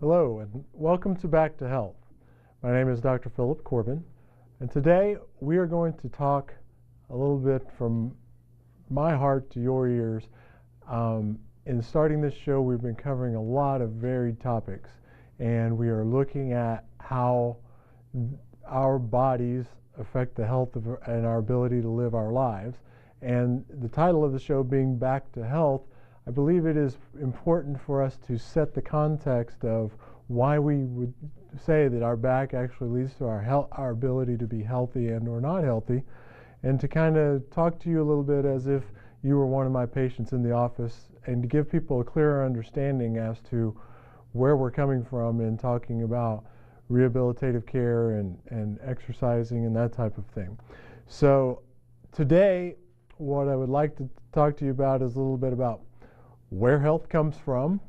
Hello and welcome to Back to Health. My name is Dr. Philip Corbin, and today we are going to talk a little bit from my heart to your ears. In starting this show, we've been covering a lot of varied topics, and we are looking at how our bodies affect the health and our ability to live our lives. And the title of the show being Back to Health, I believe it is important for us to set the context of why we would say that our back actually leads to our ability to be healthy and or not healthy, and to kind of talk to you a little bit as if you were one of my patients in the office, and to give people a clearer understanding as to where we're coming from in talking about rehabilitative care and exercising and that type of thing. So today, what I would like to talk to you about is a little bit about where health comes from,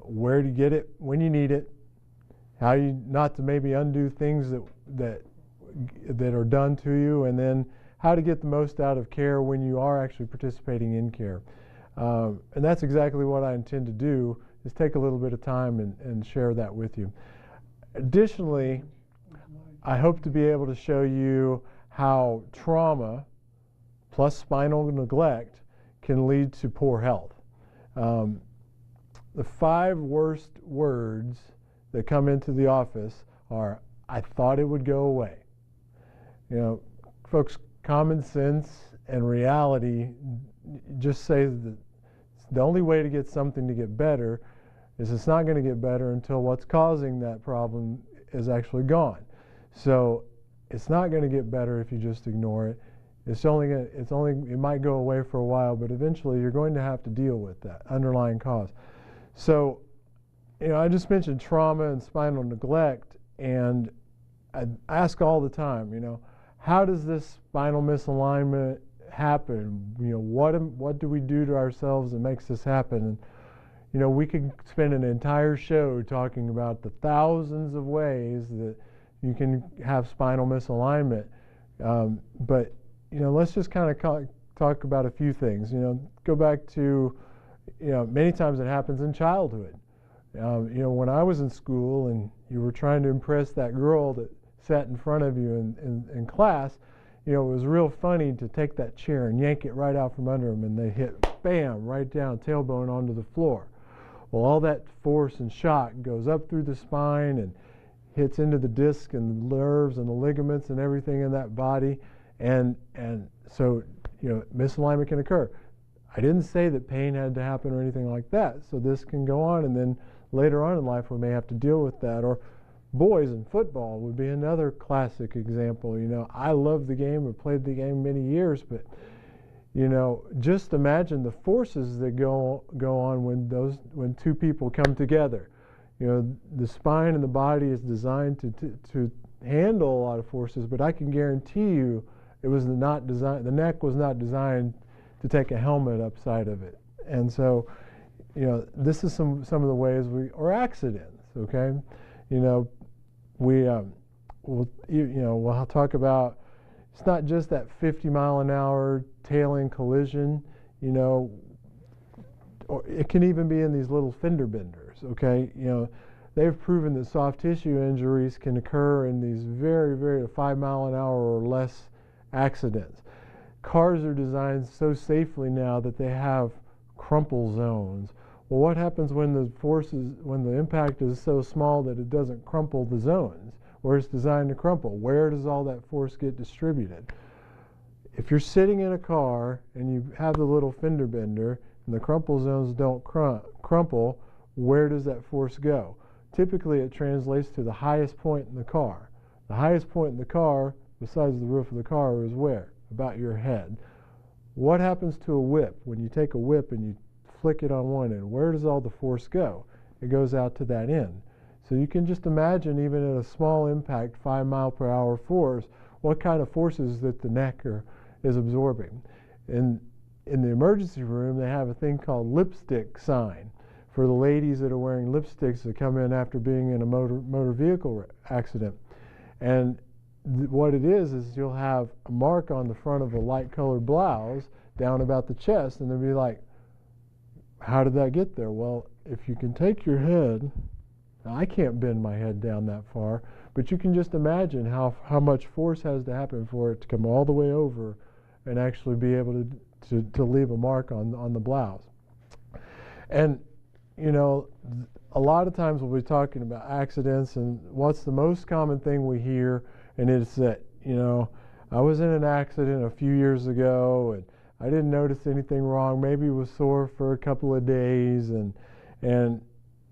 where to get it when you need it, how you not to maybe undo things that are done to you, and then how to get the most out of care when you are actually participating in care. And that's exactly what I intend to do, is take a little bit of time and share that with you. Additionally, I hope to be able to show you how trauma plus spinal neglect can lead to poor health. The 5 worst words that come into the office are, "I thought it would go away." You know, folks, common sense and reality just say that the only way to get something to get better is it's not going to get better until what's causing that problem is actually gone. So it's not going to get better if you just ignore it. It might go away for a while, but eventually you're going to have to deal with that underlying cause. So, I just mentioned trauma and spinal neglect, and I ask all the time, how does this spinal misalignment happen? What do we do to ourselves that makes this happen? And, we could spend an entire show talking about the thousands of ways that you can have spinal misalignment, but let's just kind of talk about a few things. Go back to, many times it happens in childhood. When I was in school and you were trying to impress that girl that sat in front of you in class, it was real funny to take that chair and yank it right out from under them, and they hit, bam, right down, tailbone onto the floor. Well, all that force and shock goes up through the spine and hits into the disc and the nerves and the ligaments and everything in that body. And so, misalignment can occur. I didn't say that pain had to happen or anything like that. So this can go on, and then later on in life we may have to deal with that. Or boys in football would be another classic example. I love the game, I've played the game many years, but just imagine the forces that go on when two people come together. The spine and the body is designed to handle a lot of forces, but I can guarantee you it was not designed. The neck was not designed to take a helmet upside of it. And so, this is some of the ways or accidents. Okay, we'll talk about. It's not just that 50-mile-an-hour tail-end collision. Or it can even be in these little fender benders. Okay, they've proven that soft tissue injuries can occur in these very, very 5-mile-an-hour or less accidents. Cars are designed so safely now that they have crumple zones. Well, what happens when the impact is so small that it doesn't crumple the zones where it's designed to crumple? Where does all that force get distributed? If you're sitting in a car and you have the little fender bender and the crumple zones don't crumple, where does that force go? Typically, it translates to the highest point in the car. The highest point in the car, besides the roof of the car, is where? About your head. What happens to a whip? When you take a whip and you flick it on one end, where does all the force go? It goes out to that end. So you can just imagine, even at a small impact, 5-mile-per-hour force, what kind of forces that the neck is absorbing. In the emergency room, they have a thing called lipstick sign for the ladies that are wearing lipsticks that come in after being in a motor vehicle accident. And what it is you'll have a mark on the front of a light-colored blouse down about the chest, and they'll be like, how did that get there? Well, if you can take your head and Now, I can't bend my head down that far, but you can just imagine how much force has to happen for it to come all the way over and actually be able to leave a mark on the blouse. And, you know, a lot of times we'll be talking about accidents, and what's the most common thing we hear, and it's that, you know, I was in an accident a few years ago, and I didn't notice anything wrong. Maybe it was sore for a couple of days, and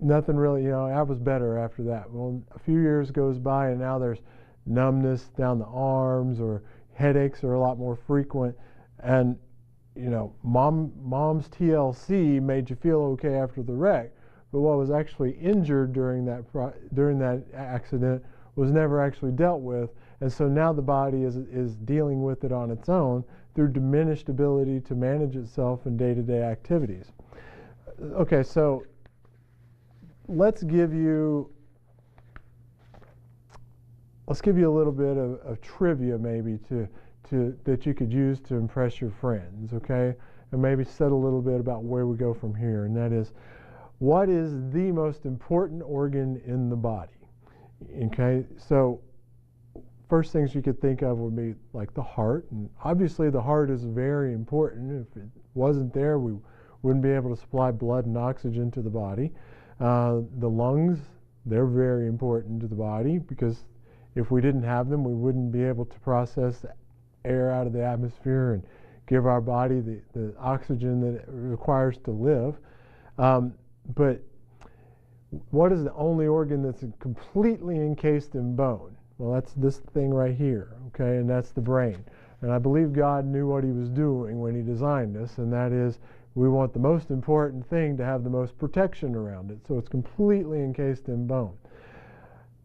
nothing really, you know, I was better after that. Well, a few years goes by, and now there's numbness down the arms, or headaches are a lot more frequent, and you know, mom's TLC made you feel okay after the wreck, but what was actually injured during that accident was never actually dealt with, and so now the body is dealing with it on its own through diminished ability to manage itself in day-to-day activities. Okay, so let's give you a little bit of trivia maybe that you could use to impress your friends, okay? And maybe said a little bit about where we go from here, and that is, what is the most important organ in the body? Okay, so first things you could think of would be like the heart, and obviously the heart is very important. If it wasn't there, we wouldn't be able to supply blood and oxygen to the body. The lungs, they're very important to the body, because if we didn't have them, we wouldn't be able to process air out of the atmosphere and give our body the oxygen that it requires to live. But what is the only organ that's completely encased in bone? Well, that's this thing right here, okay, and that's the brain. And I believe God knew what he was doing when he designed this, and that is, we want the most important thing to have the most protection around it, so it's completely encased in bone.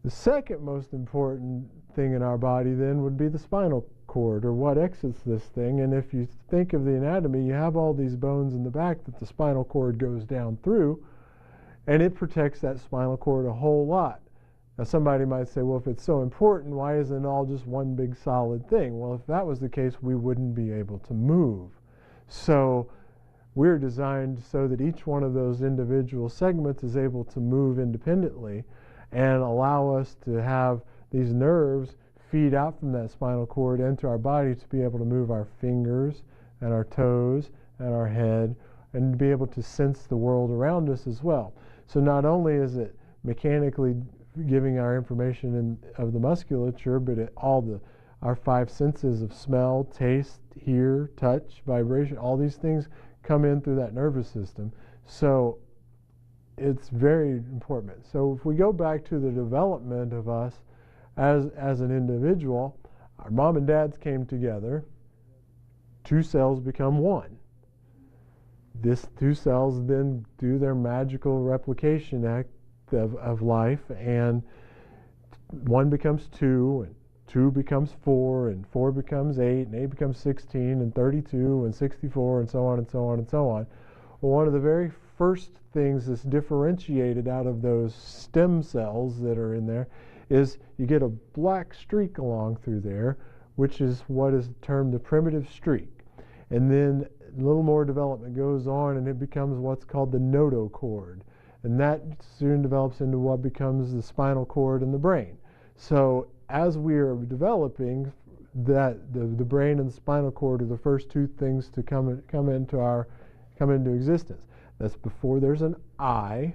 The second most important thing in our body then would be the spinal cord, or what exits this thing. And if you think of the anatomy, you have all these bones in the back that the spinal cord goes down through, and it protects that spinal cord a whole lot. Now somebody might say, well, if it's so important, why isn't it all just one big solid thing? Well, if that was the case, we wouldn't be able to move. So we're designed so that each one of those individual segments is able to move independently and allow us to have these nerves feed out from that spinal cord into our body to be able to move our fingers and our toes and our head, and to be able to sense the world around us as well. So not only is it mechanically giving our information of the musculature, but our five senses of smell, taste, hear, touch, vibration, all these things come in through that nervous system. So it's very important. So if we go back to the development of us as an individual, our mom and dads came together, two cells become one. These two cells then do their magical replication act of life, and one becomes two, and two becomes four, and four becomes eight, and eight becomes 16, and 32, and 64, and so on and so on and so on. Well, one of the very first things that's differentiated out of those stem cells that are in there is you get a black streak along through there, which is what is termed the primitive streak. And then a little more development goes on, and it becomes what's called the notochord. And that soon develops into what becomes the spinal cord and the brain. So as we are developing, that the brain and the spinal cord are the first two things to come into existence. That's before there's an eye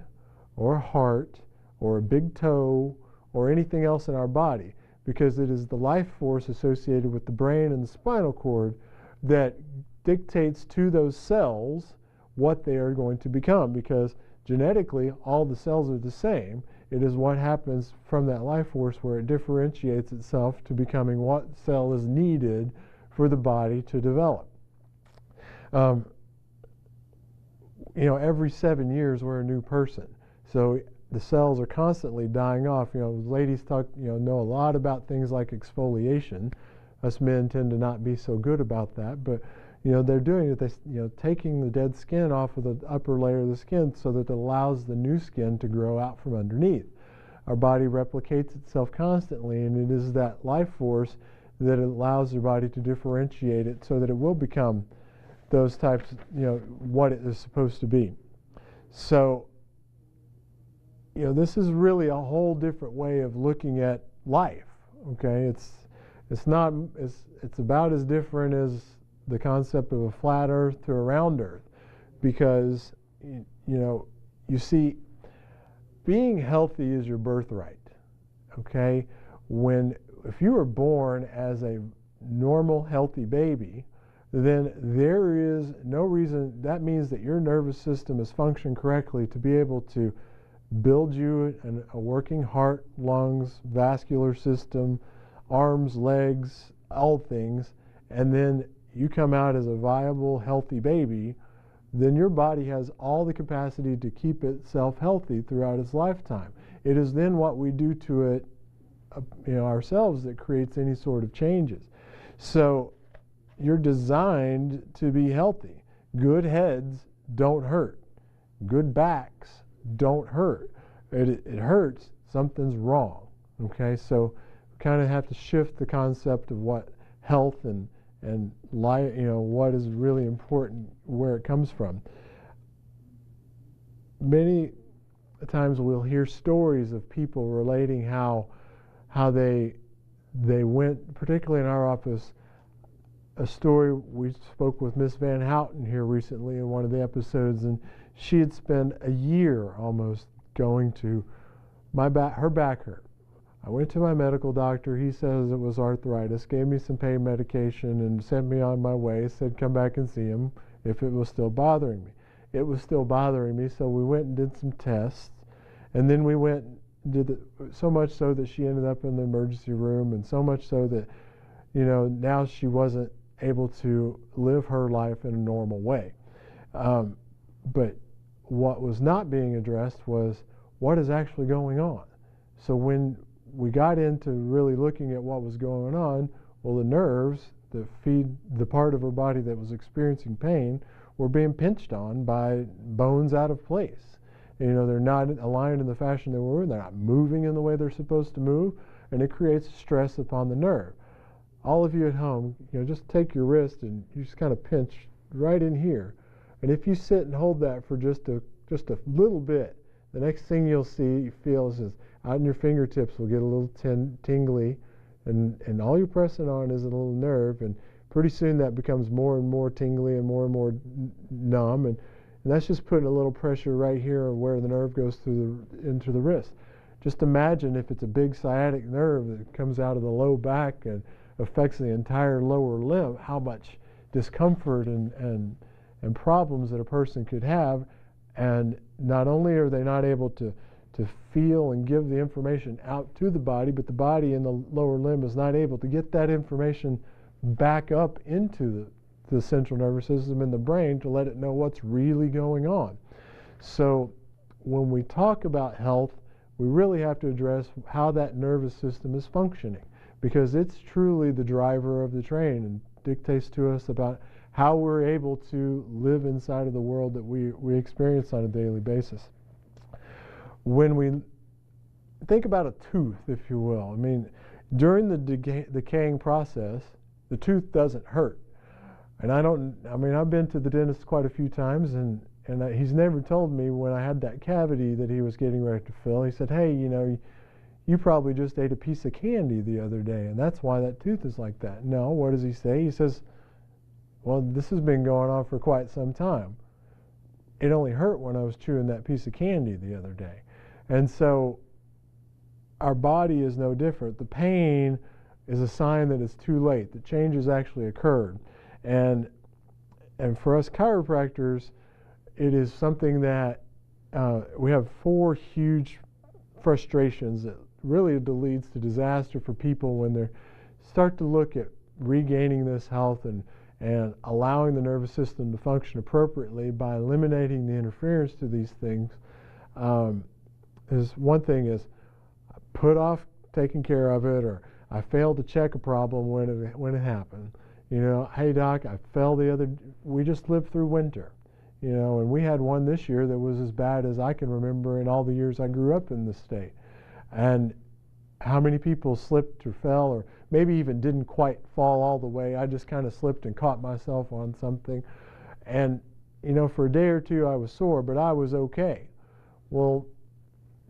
or a heart or a big toe or anything else in our body, because it is the life force associated with the brain and the spinal cord that dictates to those cells what they are going to become, because genetically all the cells are the same. It is what happens from that life force where it differentiates itself to becoming what cell is needed for the body to develop. You know, every 7 years we're a new person. So the cells are constantly dying off. You know, ladies know a lot about things like exfoliation. Us men tend to not be so good about that, but they're doing it. Taking the dead skin off of the upper layer of the skin so that it allows the new skin to grow out from underneath. Our body replicates itself constantly, and it is that life force that allows your body to differentiate it so that it will become those types, what it is supposed to be. So this is really a whole different way of looking at life. Okay, it's not it's about as different as the concept of a flat Earth to a round Earth, because you see, being healthy is your birthright. Okay, if you were born as a normal, healthy baby, then there is no reason. That means that your nervous system is functioning correctly to be able to build you a working heart, lungs, vascular system, arms, legs, all things, and then you come out as a viable, healthy baby. Then your body has all the capacity to keep itself healthy throughout its lifetime. It is then what we do to it, ourselves, that creates any sort of changes. So you're designed to be healthy. Good heads don't hurt. Good backs don't hurt. It hurts, something's wrong. Okay, so we kind of have to shift the concept of what health and life, what is really important, where it comes from. Many times we'll hear stories of people relating how they went, particularly in our office. A story, we spoke with Miss Van Houten here recently in one of the episodes, and she had spent a year almost going to her back hurt. I went to my medical doctor. He says it was arthritis, gave me some pain medication, and sent me on my way. Said come back and see him if it was still bothering me. It was still bothering me, so we went and did some tests, and then we went and did so much so that she ended up in the emergency room, and so much so that now she wasn't able to live her life in a normal way. But what was not being addressed was what is actually going on. So when we got into really looking at what was going on, well, the nerves that feed the part of her body that was experiencing pain were being pinched on by bones out of place. They're not aligned in the fashion they were. They're not moving in the way they're supposed to move, and it creates stress upon the nerve. All of you at home, just take your wrist and you just kind of pinch right in here. And if you sit and hold that for just a little bit, the next thing you feel is out in your fingertips will get a little tingly, and all you're pressing on is a little nerve, and pretty soon that becomes more and more tingly and more numb, and that's just putting a little pressure right here where the nerve goes into the wrist. Just imagine if it's a big sciatic nerve that comes out of the low back and affects the entire lower limb, how much discomfort and problems that a person could have. And not only are they not able to feel and give the information out to the body, but the body in the lower limb is not able to get that information back up into the central nervous system in the brain to let it know what's really going on. So when we talk about health, we really have to address how that nervous system is functioning, because it's truly the driver of the train and dictates to us about how we're able to live inside of the world that we experience on a daily basis. When we think about a tooth, if you will, during the decaying process, the tooth doesn't hurt. And I've been to the dentist quite a few times, and he's never told me when I had that cavity that he was getting ready to fill. He said, hey, you probably just ate a piece of candy the other day, and that's why that tooth is like that. No, what does he say? He says, well, this has been going on for quite some time. It only hurt when I was chewing that piece of candy the other day. And so our body is no different. The pain is a sign that it's too late. The change has actually occurred. And for us chiropractors, it is something that we have 4 huge frustrations that really leads to disaster for people when they start to look at regaining this health and allowing the nervous system to function appropriately by eliminating the interference to these things. One thing is I put off taking care of it, or I failed to check a problem when it happened. Hey doc, I fell we just lived through winter, and we had one this year that was as bad as I can remember in all the years I grew up in this state. And how many people slipped or fell, or maybe even didn't quite fall all the way. I just kind of slipped and caught myself on something. And, for a day or two I was sore, but I was okay. Well,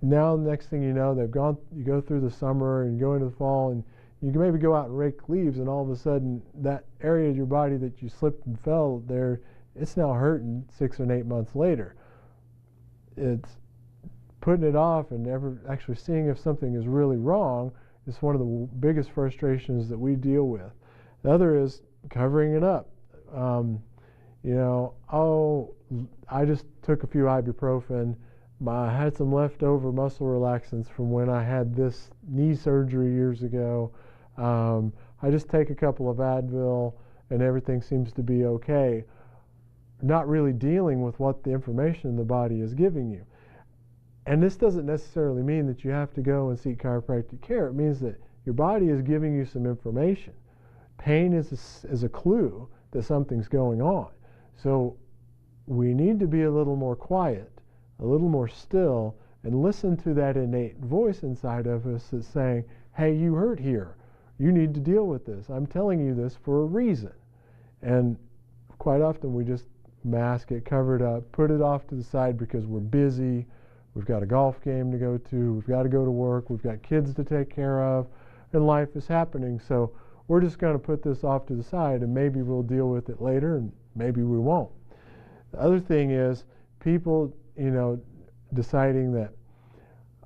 now next thing you know, you go through the summer and you go into the fall, and you can maybe go out and rake leaves, and all of a sudden that area of your body that you slipped and fell there, it's now hurting 6 and 8 months later. It's putting it off and never actually seeing if something is really wrong is one of the biggest frustrations that we deal with. The other is covering it up. You know, oh, I just took a few ibuprofen. I had some leftover muscle relaxants from when I had this knee surgery years ago. I just take a couple of Advil and everything seems to be okay. Not really dealing with what the information the body is giving you. And this doesn't necessarily mean that you have to go and seek chiropractic care. It means that your body is giving you some information. Pain is a clue that something's going on. So we need to be a little more quiet, a little more still, and listen to that innate voice inside of us that's saying, hey, you hurt here. You need to deal with this. I'm telling you this for a reason. And quite often we just mask it, cover it up, put it off to the side because we're busy. We've got a golf game to go to. We've got to go to work. We've got kids to take care of. And life is happening. So we're just going to put this off to the side, and maybe we'll deal with it later, and maybe we won't. The other thing is people, you know, deciding that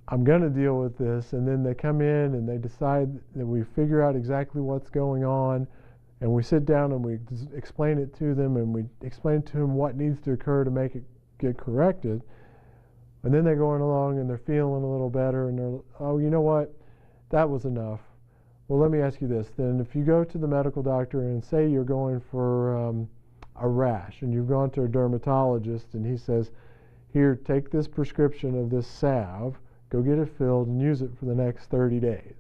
I'm going to deal with this, and then they come in and they decide that we figure out exactly what's going on, and we sit down and we explain it to them, and we explain to them what needs to occur to make it get corrected. And then they're going along and they're feeling a little better, and they're, oh, you know what, that was enough. Well, let me ask you this then. If you go to the medical doctor and say you're going for a rash, and you've gone to a dermatologist and he says, here, take this prescription of this salve, go get it filled and use it for the next 30 days.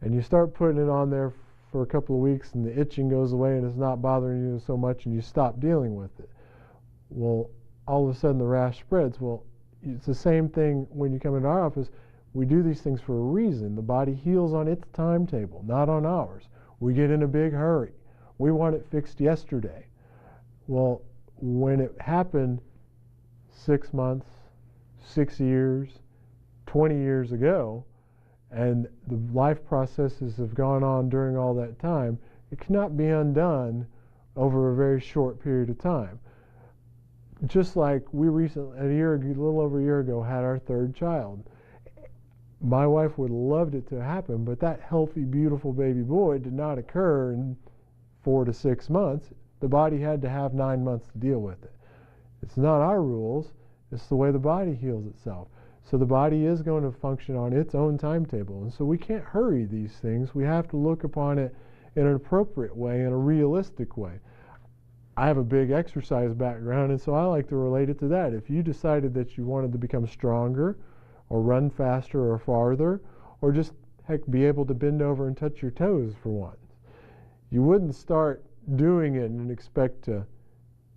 And you start putting it on there for a couple of weeks and the itching goes away and it's not bothering you so much and you stop dealing with it. Well, all of a sudden the rash spreads. Well, it's the same thing when you come into our office. We do these things for a reason. The body heals on its timetable, not on ours. We get in a big hurry. We want it fixed yesterday. Well, when it happened 6 months, 6 years, 20 years ago, and the life processes have gone on during all that time, it cannot be undone over a very short period of time. Just like we recently, a little over a year ago, had our third child. My wife would have loved it to happen, but that healthy, beautiful baby boy did not occur in 4 to 6 months. The body had to have 9 months to deal with it. It's not our rules. It's the way the body heals itself. So the body is going to function on its own timetable. And so we can't hurry these things. We have to look upon it in an appropriate way, in a realistic way. I have a big exercise background, and so I like to relate it to that. If you decided that you wanted to become stronger or run faster or farther, or just, heck, be able to bend over and touch your toes for once, you wouldn't start doing it and expect to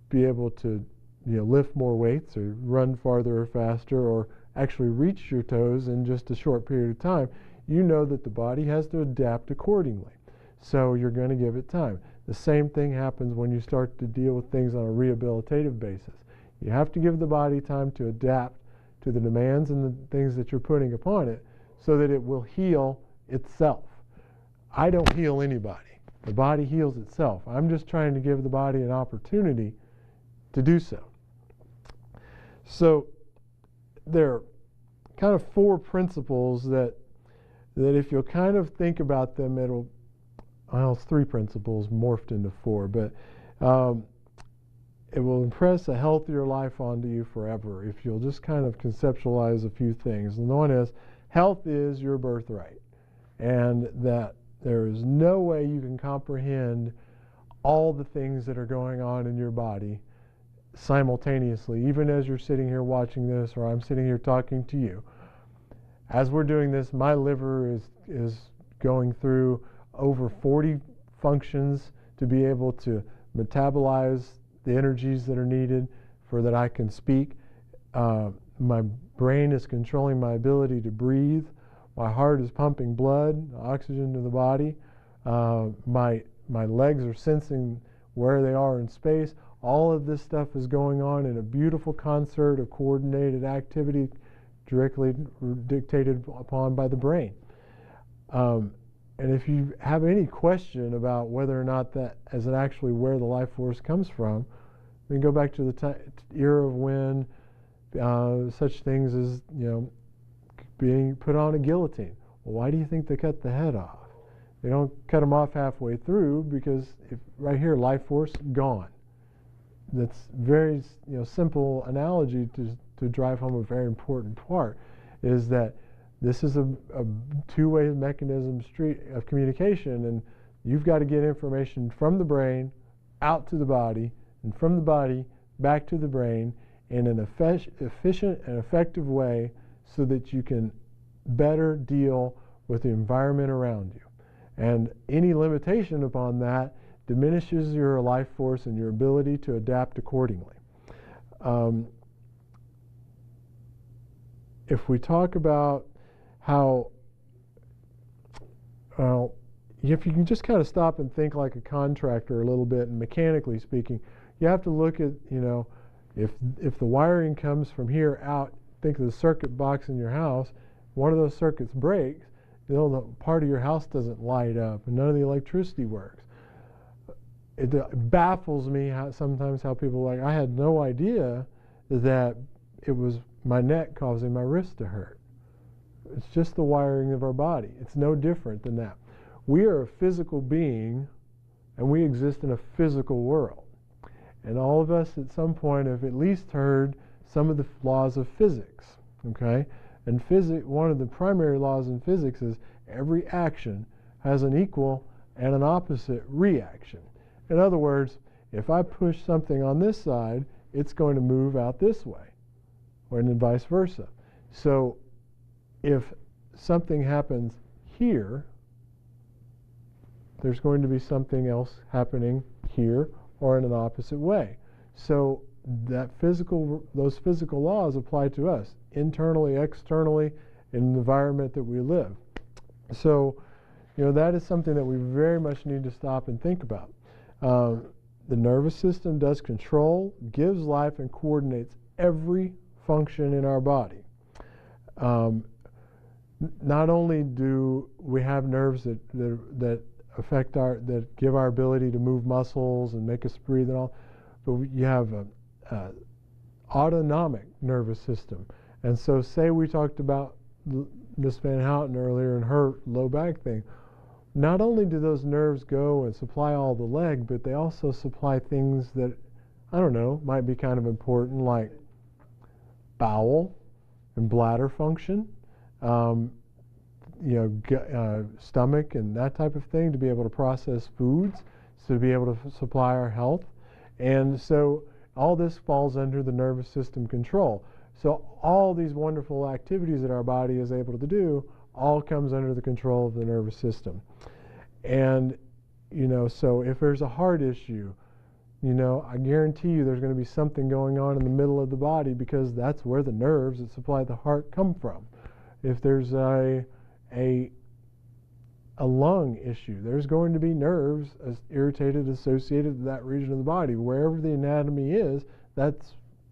be able to, you know, lift more weights or run farther or faster or actually reach your toes in just a short period of time. You know that the body has to adapt accordingly. So you're going to give it time. The same thing happens when you start to deal with things on a rehabilitative basis. You have to give the body time to adapt to the demands and the things that you're putting upon it so that it will heal itself. I don't heal anybody. The body heals itself. I'm just trying to give the body an opportunity to do so. So there are kind of 4 principles that if you'll kind of think about them, well, it's 3 principles morphed into 4, but it will impress a healthier life onto you forever if you'll just kind of conceptualize a few things. And the one is, health is your birthright, and that there is no way you can comprehend all the things that are going on in your body simultaneously, even as you're sitting here watching this, or I'm sitting here talking to you. As we're doing this, my liver is going through over 40 functions to be able to metabolize the energies that are needed for that I can speak. My brain is controlling my ability to breathe. My heart is pumping blood, oxygen to the body. My legs are sensing where they are in space. All of this stuff is going on in a beautiful concert of coordinated activity, directly dictated upon by the brain. And if you have any question about whether or not that is actually where the life force comes from, we can go back to the era of when such things as, being put on a guillotine. Well, why do you think they cut the head off? They don't cut them off halfway through, because right here, life force gone. That's very simple analogy to drive home a very important part, is that this is a two-way mechanism street of communication, and you've got to get information from the brain out to the body, and from the body back to the brain in an efficient and effective way, so that you can better deal with the environment around you. And any limitation upon that diminishes your life force and your ability to adapt accordingly. If we talk about how, well, if you can just kind of stop and think like a contractor a little bit, and mechanically speaking, you have to look at, if the wiring comes from here out, think of the circuit box in your house, one of those circuits breaks, the part of your house doesn't light up and none of the electricity works. It baffles me sometimes how people I had no idea that it was my neck causing my wrist to hurt. It's just the wiring of our body. It's no different than that. We are a physical being, and we exist in a physical world. And all of us at some point have at least heard some of the laws of physics, okay? And one of the primary laws in physics is every action has an equal and an opposite reaction. In other words, if I push something on this side, it's going to move out this way, or and then vice versa. So if something happens here, there's going to be something else happening here or in an opposite way. So those physical laws apply to us, internally, externally, in the environment that we live. So, that is something that we very much need to stop and think about. The nervous system does control, gives life, and coordinates every function in our body. Not only do we have nerves that affect that give our ability to move muscles and make us breathe and all, but you have an autonomic nervous system. And so say we talked about Miss Van Houten earlier and her low back thing. Not only do those nerves go and supply all the leg, but they also supply things that, I don't know, might be kind of important, like bowel and bladder function, stomach and that type of thing, to be able to process foods, so to be able to supply our health. And so all this falls under the nervous system control. So all these wonderful activities that our body is able to do all comes under the control of the nervous system. And, so if there's a heart issue, I guarantee you there's going to be something going on in the middle of the body, because that's where the nerves that supply the heart come from. If there's a lung issue, there's going to be nerves associated with that region of the body. Wherever the anatomy is,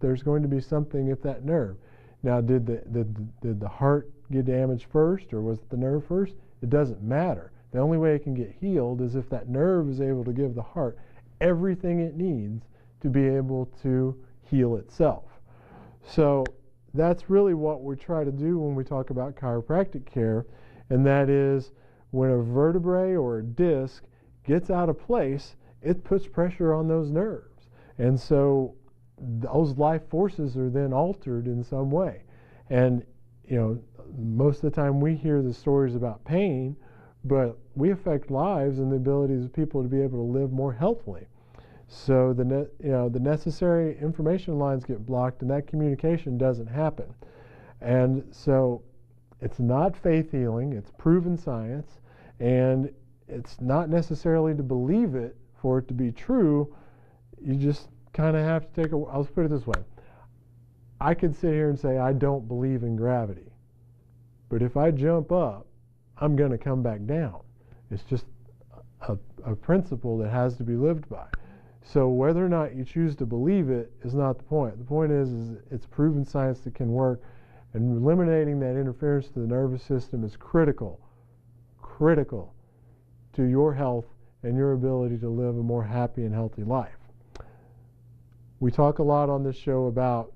there's going to be something at that nerve. Now, did the heart get damaged first, or was it the nerve first? It doesn't matter. The only way it can get healed is if that nerve is able to give the heart everything it needs to be able to heal itself. So that's really what we try to do when we talk about chiropractic care, and that is, when a vertebrae or a disc gets out of place, it puts pressure on those nerves. And so those life forces are then altered in some way. And, most of the time we hear the stories about pain, but we affect lives and the abilities of people to be able to live more healthily. So the necessary information lines get blocked, and that communication doesn't happen. And so it's not faith healing, it's proven science, and it's not necessarily to believe it for it to be true. You just kind of have to let's put it this way. I could sit here and say I don't believe in gravity, but if I jump up, I'm going to come back down. It's just a principle that has to be lived by. So whether or not you choose to believe it is not the point. The point is it's proven science that can work, And eliminating that interference to the nervous system is critical to your health and your ability to live a more happy and healthy life. We talk a lot on this show about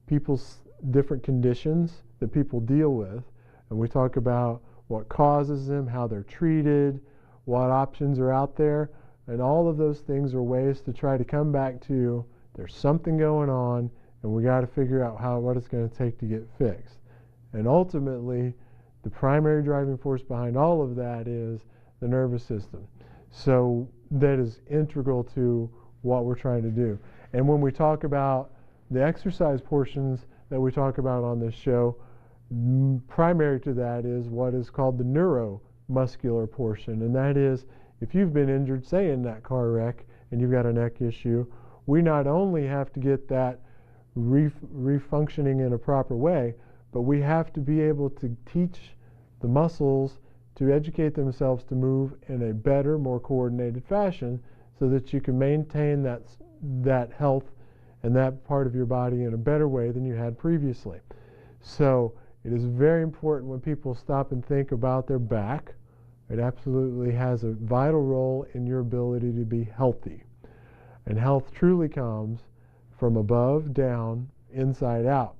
people's different conditions that people deal with, and we talk about what causes them, how they're treated, what options are out there, and all of those things are ways to try to come back to there's something going on and we got to figure out what it's going to take to get fixed. And ultimately, the primary driving force behind all of that is the nervous system. So that is integral to what we're trying to do. And when we talk about the exercise portions that we talk about on this show, primary to that is what is called the neuromuscular portion. And that is, if you've been injured, say in that car wreck, and you've got a neck issue, we not only have to get that refunctioning in a proper way, but we have to be able to teach the muscles to educate themselves to move in a better, more coordinated fashion so that you can maintain that health and that part of your body in a better way than you had previously. So it is very important when people stop and think about their back. It absolutely has a vital role in your ability to be healthy. And health truly comes from above down, inside out.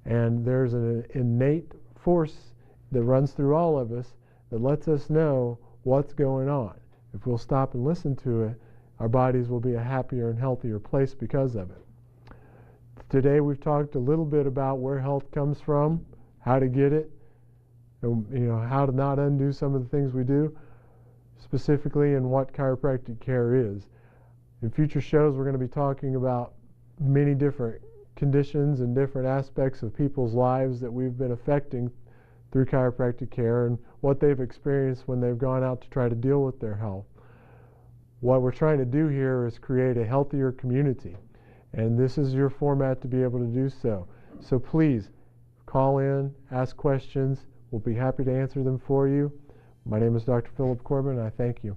And there's an innate force that runs through all of us that lets us know what's going on. If we'll stop and listen to it, our bodies will be a happier and healthier place because of it. Today we've talked a little bit about where health comes from, how to get it, and how to not undo some of the things we do, specifically and what chiropractic care is. In future shows, we're going to be talking about many different conditions and different aspects of people's lives that we've been affecting through chiropractic care and what they've experienced when they've gone out to try to deal with their health. What we're trying to do here is create a healthier community, and this is your format to be able to do so. So please call in, ask questions. We'll be happy to answer them for you. My name is Dr. Philip Corbin, and I thank you.